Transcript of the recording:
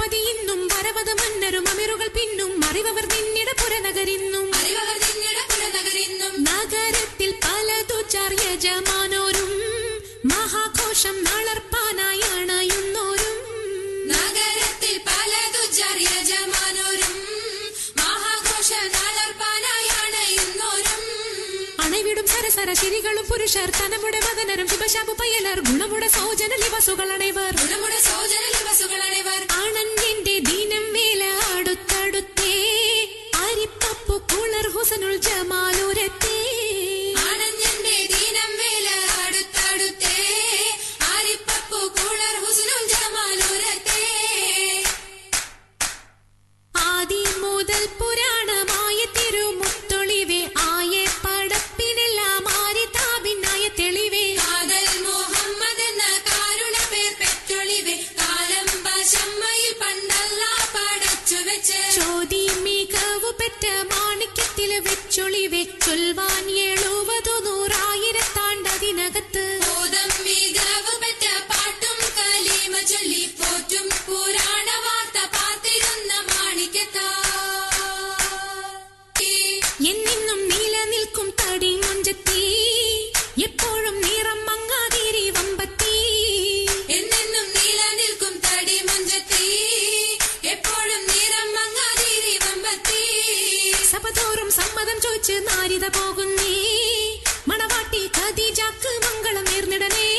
ദ്രൗപദി ഇന്നും വരവത് മന്നരും അമിറുകൾ പിന്നും അറിവർ നിന്നിട പുരനഗരിന്നും നഗരത്തിൽ പലതു ചാർയജമാനോരും മഹാഘോഷം നാളർപ്പാനായി അണയുന്നോരും നഗരത്തിൽ പലതു ചാർയജമാനോരും മഹാഘോഷ നാളർപ്പാനായി അണയുന്നോരും അണവിടും സരസര ശിരികളും പുരുഷർ തനമുടെ മദനരും ശുഭശാപു പയലർ ഗുണമുട സൗജന ലിവസുകളണൈവർ ആണന്റെ ദീനം വേല അടുത്തടുത്തേ അരിപ്പപ്പു കുളർ ഹുസനുൽ ജമാലൂരത്തേ ആണന്റെ ദീനം വേല അടുത്തടുത്തേ അരിപ്പപ്പു കുളർ ഹുസനുൽ ജമാലൂരത്തേ ആദി മുതൽ പുരാണമായ തിരുമുത്തൊളിവേ ആയ പടപ്പിനെല്ലാം ആരി താപിനായ തെളിവേ കാതൽ മുഹമ്മദ് എന്ന കാരുണ പേർ പെറ്റൊളിവേ കാലം പശമ്മയിൽ പണ്ടല്ല പടച്ചു വെച്ച് ചോതി മികവു പെറ്റ മാണിക്യത്തിൽ വെച്ചൊളിവേ ചൊൽവാൻ 70,100,000 ബോധം മികവ് പെറ്റ പാട്ടും കലീമ ചൊല്ലി പോറ്റും പുരാണ വാർത്ത പാത്തിരുന്ന മാണിക്യത്താ എന്നും നിലനിൽക്കും തടി മുഞ്ചത്തി എപ്പോഴും നിറം മങ്ങാതിരി വമ്പത്തി എന്നെന്നും നിലനിൽക്കും തടി മുഞ്ചത്തി എപ്പോഴും നിറം മങ്ങാതിരി വമ്പത്തി സഭതോറും സമ്മതം ചോദിച്ച് നാരിത പോകുന്നേ മണവാട്ടി ഖദീജക്ക് മംഗളം നേർന്നിടനേ